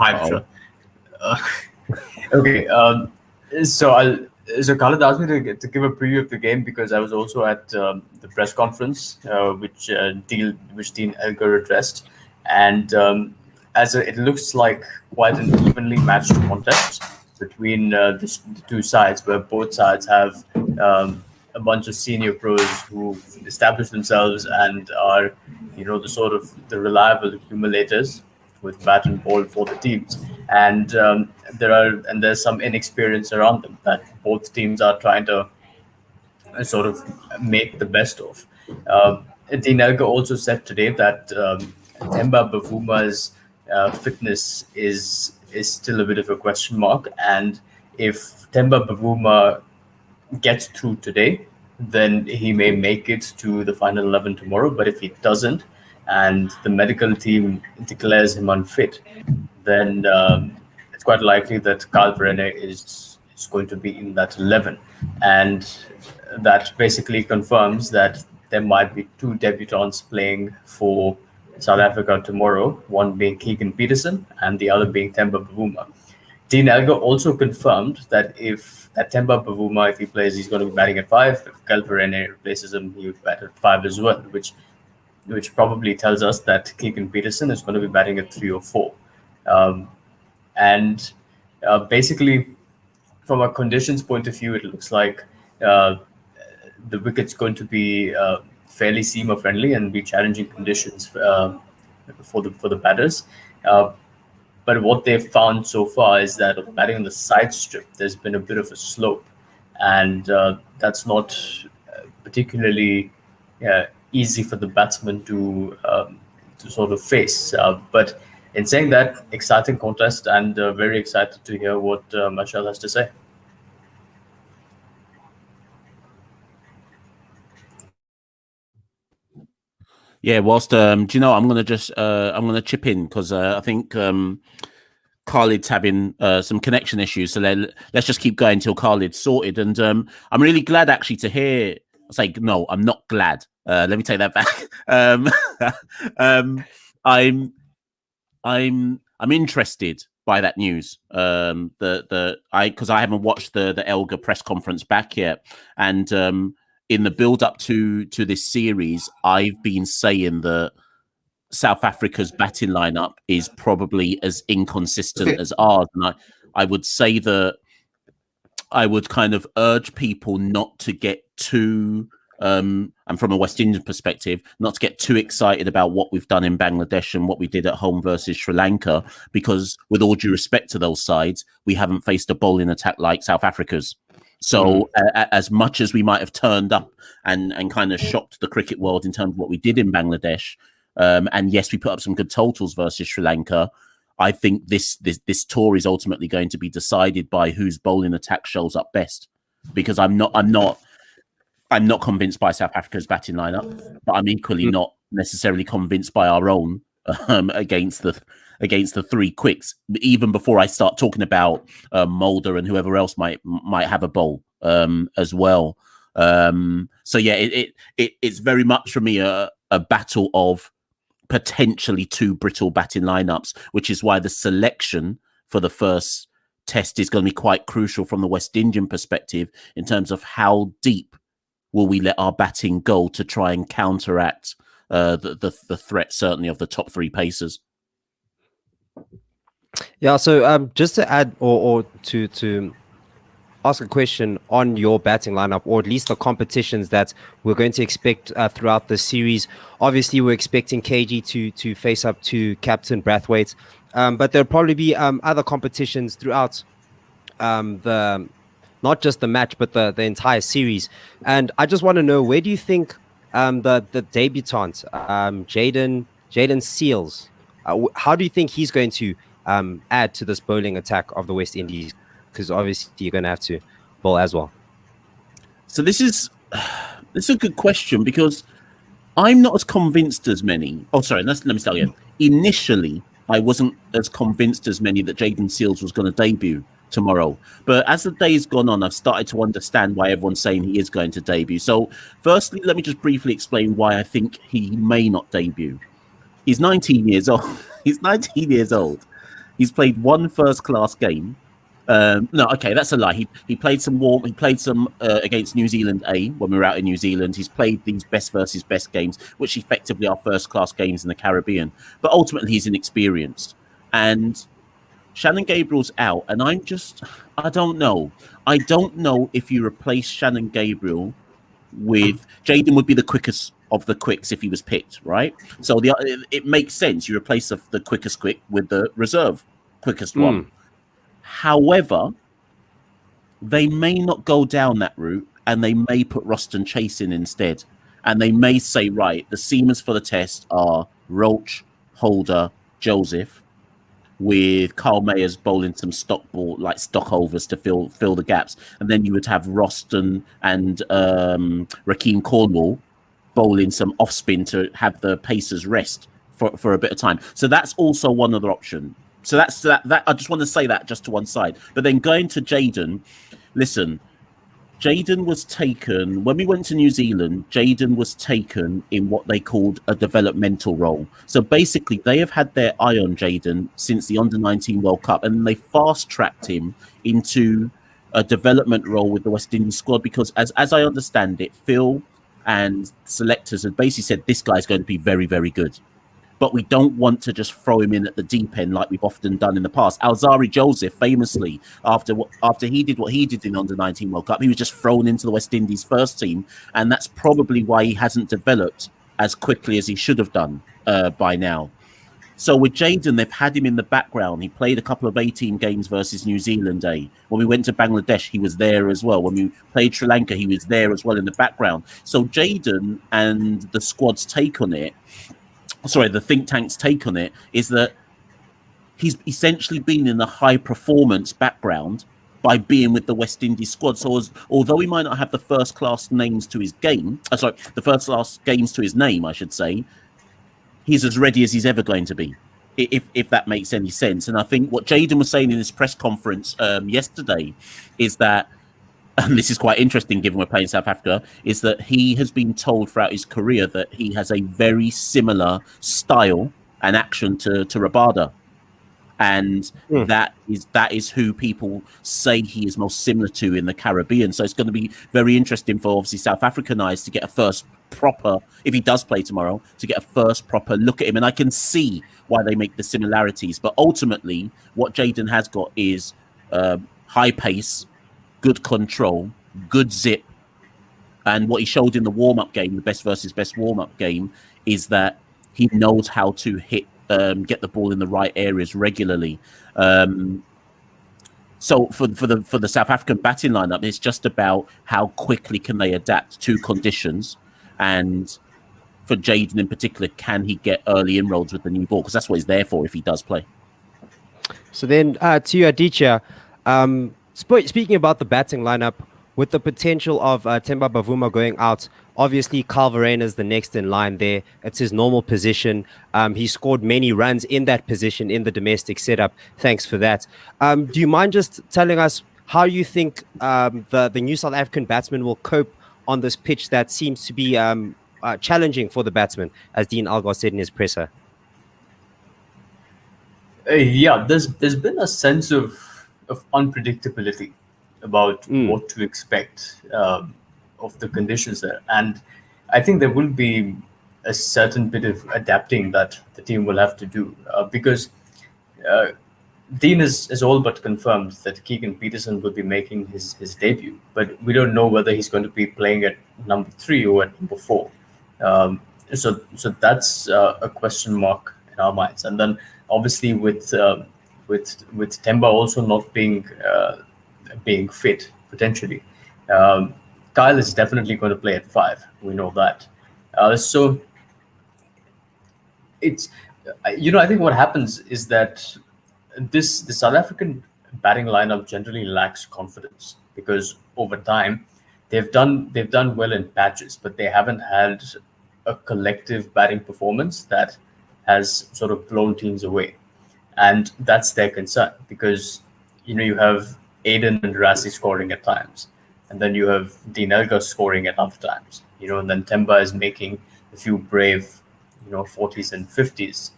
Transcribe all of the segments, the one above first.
Hi, Machel. Okay, so so Khalid asked me to give a preview of the game because I was also at the press conference, which Dean Elgar addressed, and it looks like quite an evenly matched contest between the two sides, where both sides have a bunch of senior pros who establish themselves and are, the sort of the reliable accumulators with bat and ball for the teams, and there's some inexperience around them that both teams are trying to sort of make the best of. Dinelga also said today that Themba Bavuma's fitness is still a bit of a question mark, and if Themba Bavuma gets through today, then he may make it to the final 11 tomorrow. But if he doesn't, and the medical team declares him unfit, then it's quite likely that Carl Verene is going to be in that 11. And that basically confirms that there might be two debutants playing for South Africa tomorrow, one being Keegan Peterson and the other being Themba Bavuma. Dean Elgar also confirmed that if Themba Bavuma, if he plays, he's going to be batting at 5. If Carl Verene replaces him, he would bat at 5 as well, which probably tells us that Keegan Peterson is going to be batting at 3 or 4. And basically, from a conditions point of view, it looks like the wicket's going to be fairly seamer friendly and be challenging conditions for the batters. But what they've found so far is that batting on the side strip, there's been a bit of a slope, and that's not particularly easy for the batsman to sort of face. But in saying that, exciting contest, and very excited to hear what Machel has to say. Yeah, whilst do you know, I'm gonna chip in because I think Khalid's having some connection issues, so let's just keep going till Khalid's sorted. And I'm really glad actually to hear. No, I'm not glad. Let me take that back. I'm interested by that news. Because I haven't watched the Elgar press conference back yet, and in the build up to this series, I've been saying that South Africa's batting lineup is probably as inconsistent as ours, and I would say that I would kind of urge people not to get too. And from a West Indian perspective, not to get too excited about what we've done in Bangladesh and what we did at home versus Sri Lanka, because with all due respect to those sides, we haven't faced a bowling attack like South Africa's. So as much as we might have turned up and kind of shocked the cricket world in terms of what we did in Bangladesh, and yes, we put up some good totals versus Sri Lanka, I think this tour is ultimately going to be decided by whose bowling attack shows up best, because I'm not convinced by South Africa's batting lineup, but I'm equally not necessarily convinced by our own against the three quicks. Even before I start talking about Mulder and whoever else might have a bowl as well. So yeah, it's very much for me a battle of potentially two brittle batting lineups, which is why the selection for the first test is going to be quite crucial from the West Indian perspective in terms of how deep will we let our batting go to try and counteract the threat, certainly, of the top three pacers. Yeah, so just to add or to ask a question on your batting lineup, or at least the competitions that we're going to expect throughout the series. Obviously, we're expecting KG to face up to Captain Brathwaite, but there'll probably be other competitions throughout not just the match, but the entire series. And I just want to know, where do you think the debutant, Jayden Seals, how do you think he's going to add to this bowling attack of the West Indies? Because obviously you're going to have to bowl as well. So this is a good question, because I'm not as convinced as many. Oh, sorry, let me start again. Initially, I wasn't as convinced as many that Jayden Seals was going to debut tomorrow. But as the day's gone on, I've started to understand why everyone's saying he is going to debut. So firstly, let me just briefly explain why I think he may not debut. He's 19 years old. He's 19 years old. He's played one first-class game. No, okay, that's a lie. He played some against New Zealand A when we were out in New Zealand. He's played these best versus best games, which effectively are first-class games in the Caribbean. But ultimately, he's inexperienced. And Shannon Gabriel's out, and I don't know. I don't know if you replace Shannon Gabriel with Jayden would be the quickest of the quicks if he was picked, right? So it makes sense. You replace the quickest quick with the reserve quickest one. However, they may not go down that route, and they may put Roston Chase in instead. And they may say, right, the seamers for the test are Roach, Holder, Joseph, with Carl Mayers bowling some stockovers to fill the gaps. And then you would have Roston and Rakeem Cornwall bowling some off spin to have the pacers rest for a bit of time. So that's also one other option. So that's that. I just want to say that just to one side. But then going to Jayden, listen, Jayden was taken when we went to New Zealand. Jayden was taken in what they called a developmental role. So basically, they have had their eye on Jayden since the Under-19 World Cup, and they fast-tracked him into a development role with the West Indies squad because, as I understand it, Phil and selectors had basically said this guy's going to be very, very good. But we don't want to just throw him in at the deep end like we've often done in the past. Alzari Joseph, famously, after he did what he did in the Under-19 World Cup, he was just thrown into the West Indies first team, and that's probably why he hasn't developed as quickly as he should have done by now. So with Jayden, they've had him in the background. He played a couple of 18 games versus New Zealand A. When we went to Bangladesh, he was there as well. When we played Sri Lanka, he was there as well in the background. So Jayden and the squad's take on it, the think tank's take on it is that he's essentially been in a high performance background by being with the West Indies squad. So although he might not have the first class names to his game, the first class games to his name, I should say, he's as ready as he's ever going to be, if that makes any sense. And I think what Jayden was saying in his press conference yesterday is that, and this is quite interesting given we're playing South Africa, is that he has been told throughout his career that he has a very similar style and action to Rabada. And that is who people say he is most similar to in the Caribbean. So it's going to be very interesting for obviously South African eyes to get a first proper, if he does play tomorrow, to get a first proper look at him. And I can see why they make the similarities. But ultimately, what Jayden has got is high pace, good control, good zip, and what he showed in the warm-up game, the best versus best warm-up game, is that he knows how to get the ball in the right areas regularly. So for the South African batting lineup, it's just about how quickly can they adapt to conditions, and for Jayden in particular, can he get early inroads with the new ball? Because that's what he's there for if he does play. So then to you, Aditya, speaking about the batting lineup, with the potential of Themba Bavuma going out, obviously Carl Verreynne is the next in line there. It's his normal position. He scored many runs in that position in the domestic setup. Thanks for that. Do you mind just telling us how you think the new South African batsman will cope on this pitch that seems to be challenging for the batsman, as Dean Algar said in his presser? Yeah, there's been a sense of unpredictability about what to expect of the conditions there, and I think there will be a certain bit of adapting that the team will have to do because Dean is all but confirmed that Keegan Peterson will be making his debut, but we don't know whether he's going to be playing at number 3 or at number 4. So that's a question mark in our minds, and then obviously with Themba also not being fit potentially, Kyle is definitely going to play at 5. We know that. So it's I think what happens is that the South African batting lineup generally lacks confidence because over time they've done well in patches, but they haven't had a collective batting performance that has sort of blown teams away, and that's their concern because you have Aiden and Rassi scoring at times, and then you have Dean Elgar scoring at other times, and then Themba is making a few brave 40s and 50s.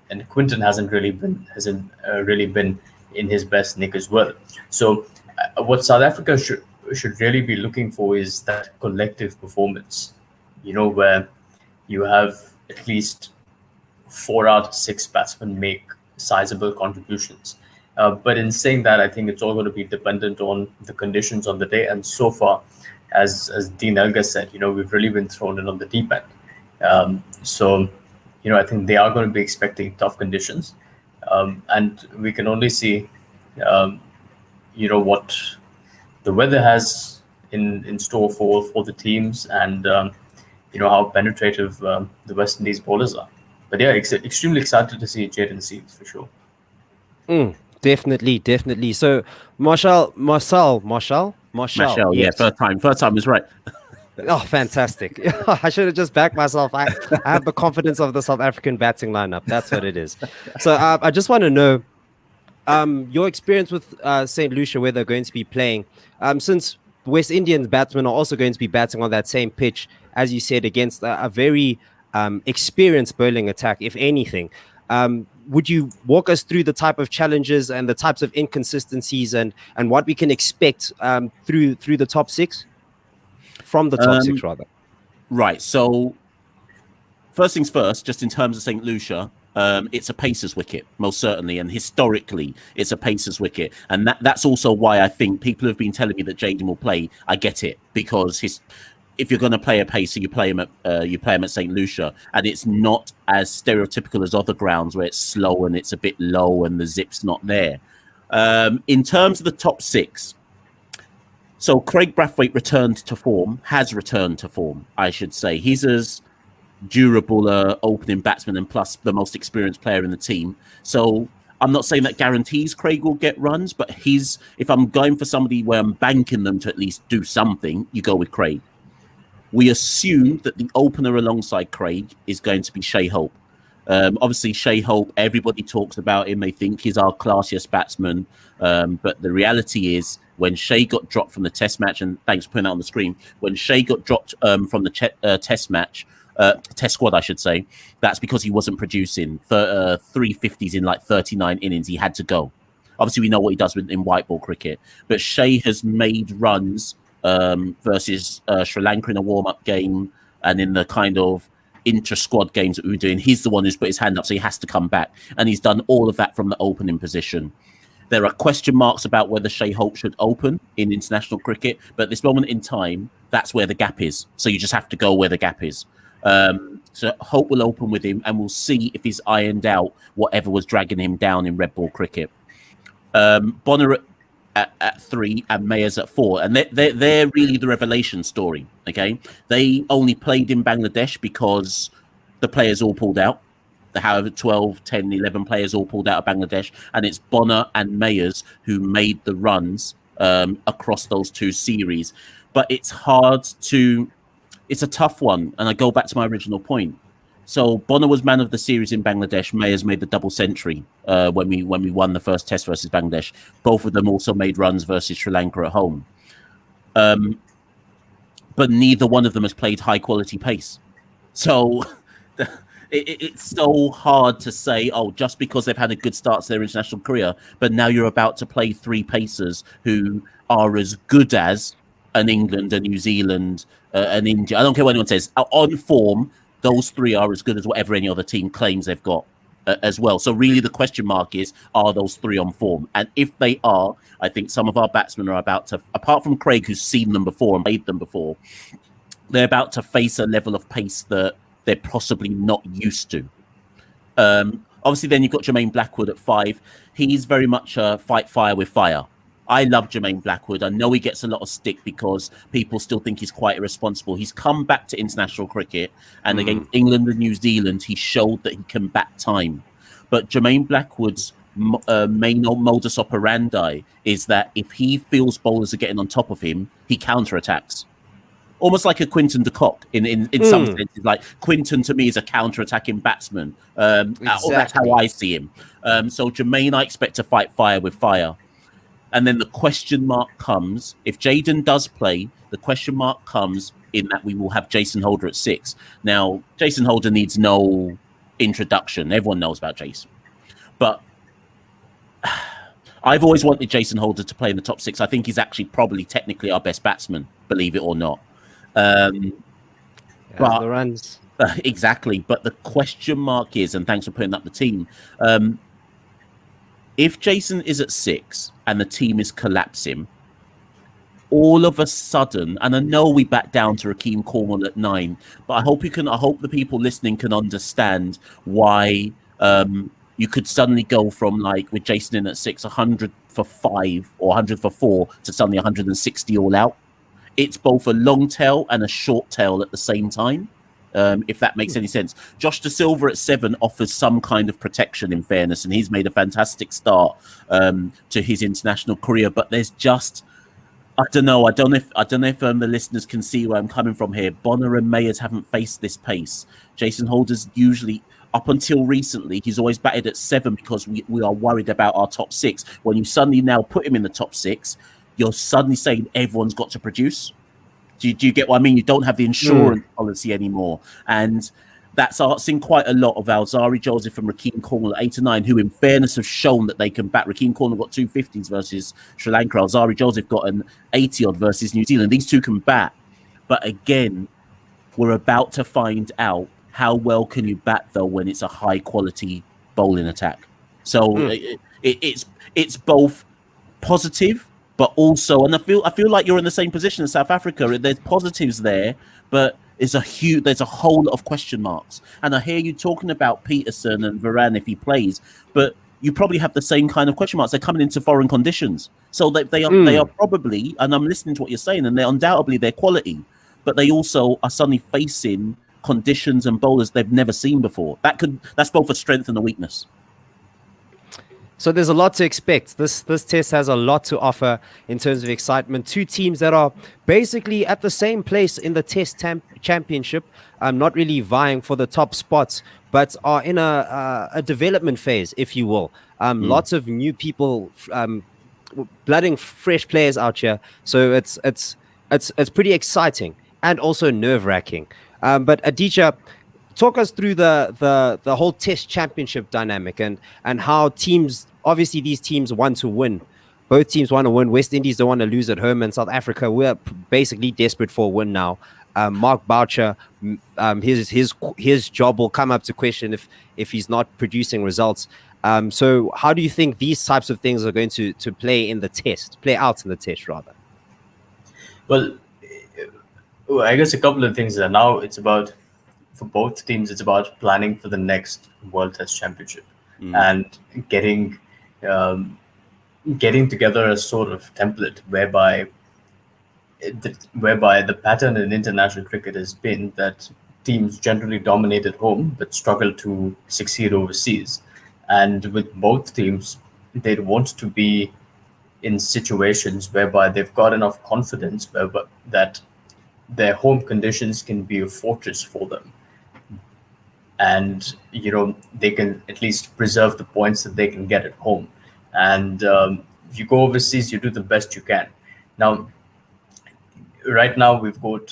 and Quinton hasn't really been in his best nick as well. So what South Africa should really be looking for is that collective performance, where you have at least 4 out of 6 batsmen make sizable contributions. But in saying that, I think it's all going to be dependent on the conditions on the day. And so far, as Dean Elgar said, we've really been thrown in on the deep end. So, I think they are going to be expecting tough conditions. And we can only see, what the weather has in store for the teams, and how penetrative the West Indies bowlers are. But yeah, extremely excited to see Jayden Seals for sure. Definitely. So, Machel, Machel, yeah, yes. first time is right. Oh, fantastic. I should have just backed myself. I have the confidence of the South African batting lineup. That's what it is. So I just want to know your experience with St. Lucia, where they're going to be playing. Since West Indian batsmen are also going to be batting on that same pitch, as you said, against a very experienced bowling attack, if anything. Would you walk us through the type of challenges and the types of inconsistencies and what we can expect through the top six? From the top six, rather. Right. So, first things first, just in terms of St. Lucia, it's a pacer's wicket, most certainly. And historically, it's a pacer's wicket. And that's also why I think people have been telling me that Jayden will play. I get it, because if you're going to play a pacer, you play him at St. Lucia. And it's not as stereotypical as other grounds where it's slow and it's a bit low and the zip's not there. In terms of the top six, so Craig Brathwaite has returned to form, I should say. He's as durable opening batsman and plus the most experienced player in the team. So I'm not saying that guarantees Craig will get runs, but if I'm going for somebody where I'm banking them to at least do something, you go with Craig. We assume that the opener alongside Craig is going to be Shai Hope. Obviously, Shai Hope, everybody talks about him. They think he's our classiest batsman. But the reality is, when Shai got dropped from the test match, and thanks for putting that on the screen, when Shai got dropped from the test match, test squad, I should say, that's because he wasn't producing 350s in like 39 innings. He had to go. Obviously, we know what he does in white ball cricket. But Shai has made runs versus Sri Lanka in a warm-up game and in the kind of intra-squad games that we were doing. He's the one who's put his hand up, so he has to come back. And he's done all of that from the opening position. There are question marks about whether Shai Hope should open in international cricket, but at this moment in time, that's where the gap is. So you just have to go where the gap is. So Hope will open with him, and we'll see if he's ironed out whatever was dragging him down in red ball cricket. Bonner at 3 and Mayers at 4, and they're really the revelation story. Okay, they only played in Bangladesh because the players all pulled out. However, 12, 10, 11 players all pulled out of Bangladesh, and it's Bonner and Mayers who made the runs across those two series. But it's a tough one, and I go back to my original point. So Bonner was man of the series in Bangladesh. Mayers made the double century when we won the first test versus Bangladesh. Both of them also made runs versus Sri Lanka at home. But neither one of them has played high quality pace. So it's so hard to say, just because they've had a good start to their international career, but now you're about to play 3 pacers who are as good as an England, a New Zealand, an India. I don't care what anyone says. On form, those 3 are as good as whatever any other team claims they've got as well. So really the question mark is, are those 3 on form? And if they are, I think some of our batsmen are about to, apart from Craig, who's seen them before and played them before, they're about to face a level of pace that they're possibly not used to. Obviously, then you've got Jermaine Blackwood at 5. He's very much a fight fire with fire. I love Jermaine Blackwood. I know he gets a lot of stick because people still think he's quite irresponsible. He's come back to international cricket, and against England and New Zealand, he showed that he can bat time. But Jermaine Blackwood's main modus operandi is that if he feels bowlers are getting on top of him, he counterattacks. Almost like a Quinton de Kock in some senses. Like Quinton to me is a counter-attacking batsman. Exactly. That's how I see him. So Jermaine, I expect to fight fire with fire. And then the question mark comes, if Jayden does play, the question mark comes in that we will have Jason Holder at 6. Now, Jason Holder needs no introduction. Everyone knows about Jason. But I've always wanted Jason Holder to play in the top 6. I think he's actually probably technically our best batsman, believe it or not. But the runs. Exactly. But the question mark is, and thanks for putting up the team, if Jason is at 6 and the team is collapsing, all of a sudden, and I know we back down to Rakeem Cornwall at 9, but I hope the people listening can understand why you could suddenly go from, like, with Jason in at 6, 100 for 5 or 100 for 4 to suddenly 160 all out. It's both a long tail and a short tail at the same time, if that makes any sense. Josh De Silva at 7 offers some kind of protection, in fairness, and he's made a fantastic start to his international career. But there's just, I don't know if the listeners can see where I'm coming from here. Bonner and Mayers haven't faced this pace. Jason Holder's usually, up until recently, he's always batted at 7 because we are worried about our top 6. When you suddenly now put him in the top 6, you're suddenly saying everyone's got to produce. Do you get what I mean? You don't have the insurance policy anymore. And that's asking quite a lot of Alzari Joseph and Rakeem Cornwall at 8 and 9, who in fairness have shown that they can bat. Rakeem Cornwall got 250s versus Sri Lanka. Alzari Joseph got an 80-odd versus New Zealand. These two can bat. But again, we're about to find out how well can you bat, though, when it's a high-quality bowling attack. So it's both positive, but also, and I feel like you're in the same position as South Africa. There's positives there, but there's a whole lot of question marks. And I hear you talking about Peterson and Varane if he plays, but you probably have the same kind of question marks. They're coming into foreign conditions, so they are probably, and I'm listening to what you're saying, and they're undoubtedly their quality, but they also are suddenly facing conditions and bowlers they've never seen before. That's both a strength and a weakness. So there's a lot to expect. This test has a lot to offer in terms of excitement. Two teams that are basically at the same place in the Test Championship, not really vying for the top spots, but are in a development phase, if you will. Lots of new people, blooding fresh players out here. So it's pretty exciting and also nerve-wracking. But Aditya, talk us through the whole Test Championship dynamic and how teams, obviously these teams want to win. Both teams want to win. West Indies don't want to lose at home, and South Africa, we're basically desperate for a win now. Mark Boucher, his job will come up to question if he's not producing results. So how do you think these types of things are going to play out in the test rather? Well, I guess a couple of things there. Now it's about, for both teams, it's about planning for the next World Test Championship and getting together a sort of template whereby the pattern in international cricket has been that teams generally dominate at home but struggle to succeed overseas. And with both teams, they'd want to be in situations whereby they've got enough confidence that their home conditions can be a fortress for them. And, they can at least preserve the points that they can get at home. And if you go overseas, you do the best you can. Now, right now, we've got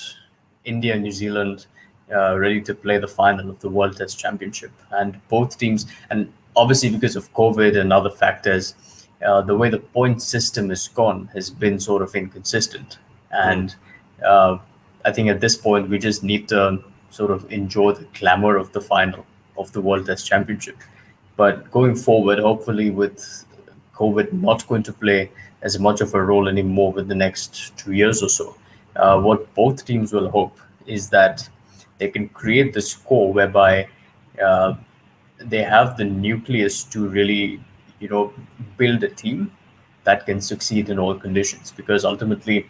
India and New Zealand ready to play the final of the World Test Championship. And both teams, and obviously because of COVID and other factors, the way the point system has gone has been sort of inconsistent. And I think at this point, we just need to sort of enjoy the glamour of the final of the World Test Championship. But going forward, hopefully with COVID not going to play as much of a role anymore with the next 2 years or so, what both teams will hope is that they can create the score whereby they have the nucleus to really, build a team that can succeed in all conditions. Because ultimately,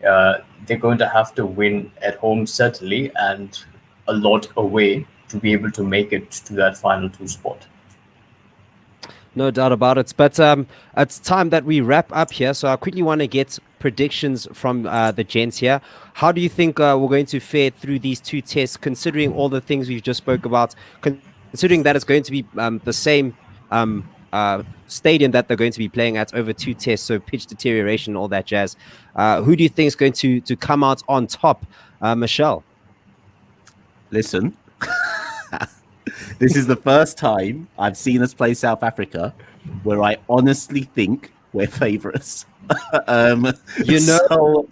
they're going to have to win at home, certainly, and a lot away to be able to make it to that final 2 spot. No doubt about it. But it's time that we wrap up here. So I quickly want to get predictions from the gents here. How do you think we're going to fare through these 2 tests, considering all the things we've just spoke about, considering that it's going to be the same stadium that they're going to be playing at over 2 tests, so pitch deterioration, all that jazz. Who do you think is going to come out on top, Machel? Listen, This is the first time I've seen us play South Africa where I honestly think we're favourites. um, You know, so,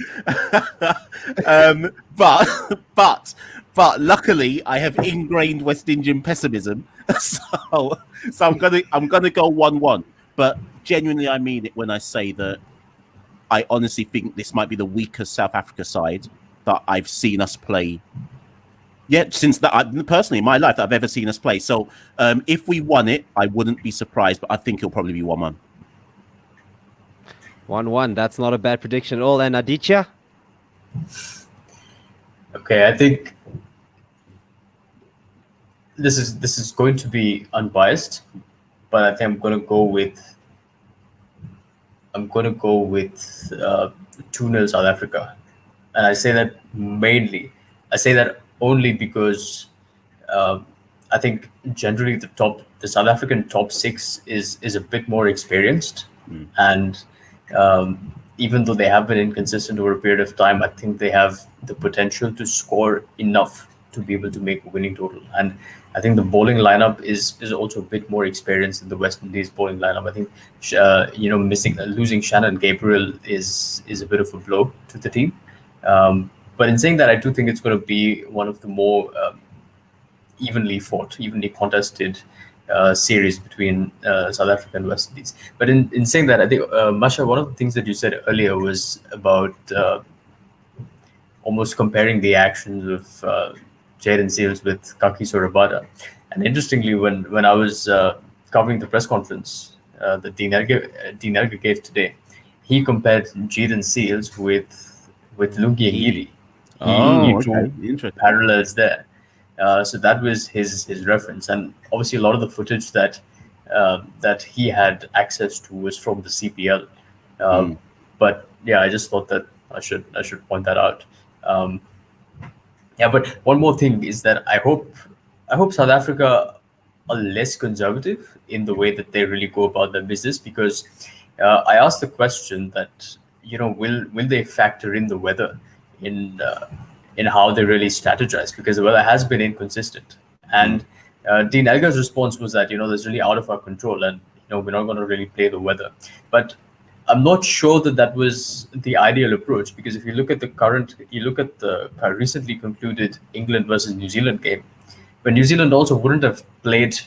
um, but but luckily I have ingrained West Indian pessimism, so I'm gonna go 1-1. But genuinely, I mean it when I say that I honestly think this might be the weakest South Africa side that I've seen us play. Yeah, since that, personally, in my life, that I've ever seen us play. So, if we won it, I wouldn't be surprised, but I think it'll probably be 1-1. 1-1. That's not a bad prediction at all. And Aditya? Okay, I think this is going to be unbiased, but I think I'm going to go with 2-0 South Africa, and I say that only because uh, I think generally the South African top six is a bit more experienced, and even though they have been inconsistent over a period of time, I think they have the potential to score enough to be able to make a winning total. And I think the bowling lineup is also a bit more experienced than the West Indies bowling lineup. I think losing Shannon Gabriel is a bit of a blow to the team. But in saying that, I do think it's going to be one of the more evenly contested series between South Africa and West Indies. But in saying that, I think, Masha, one of the things that you said earlier was about almost comparing the actions of Jayden Seals with Kaki Sorabada. And interestingly, when I was covering the press conference that Dean Elgar gave today, he compared Jayden Seals with Lungi Ngidi. He drew Interesting. parallels there. So that was his reference, and obviously a lot of the footage that he had access to was from the CPL. But yeah, I just thought that I should point that out. Um, yeah, but one more thing is that I hope South Africa are less conservative in the way that they really go about their business, because I asked the question that will they factor in the weather in in how they really strategize, because the weather has been inconsistent. And Dean Elgar's response was that that's really out of our control, and we're not going to really play the weather. But I'm not sure that that was the ideal approach, because if you look at the recently concluded England versus New Zealand game, but New Zealand also wouldn't have played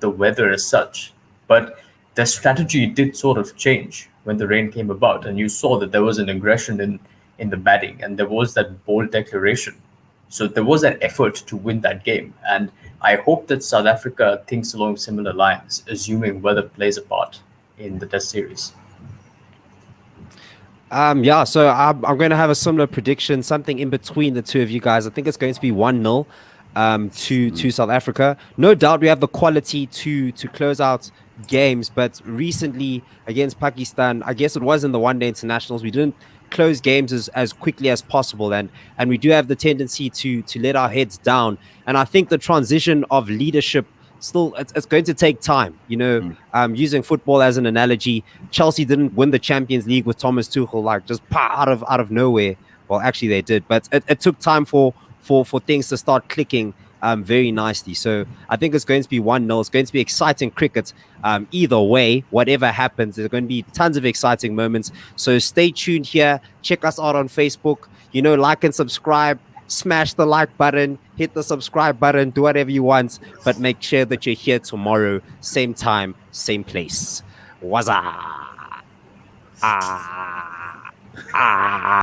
the weather as such, but their strategy did sort of change when the rain came about, and you saw that there was an aggression in the batting, and there was that bold declaration. So there was an effort to win that game, and I hope that South Africa thinks along similar lines, assuming weather plays a part in the Test series. Yeah, so I'm going to have a similar prediction, something in between the two of you guys. I think it's going to be 1-0 to South Africa. No doubt we have the quality to close out games, but recently against Pakistan, I guess it was in the one-day internationals, we didn't close games as quickly as possible, and we do have the tendency to let our heads down. And I think the transition of leadership still it's going to take time. Using football as an analogy, Chelsea didn't win the Champions League with Thomas Tuchel like just out of nowhere. Well, actually they did, but it took time for things to start clicking very nicely. So I think it's going to be 1-0. It's going to be exciting cricket. Either way, whatever happens, there's going to be tons of exciting moments. So stay tuned here. Check us out on Facebook. Like and subscribe. Smash the like button, hit the subscribe button, do whatever you want, but make sure that you're here tomorrow, same time, same place. Waza.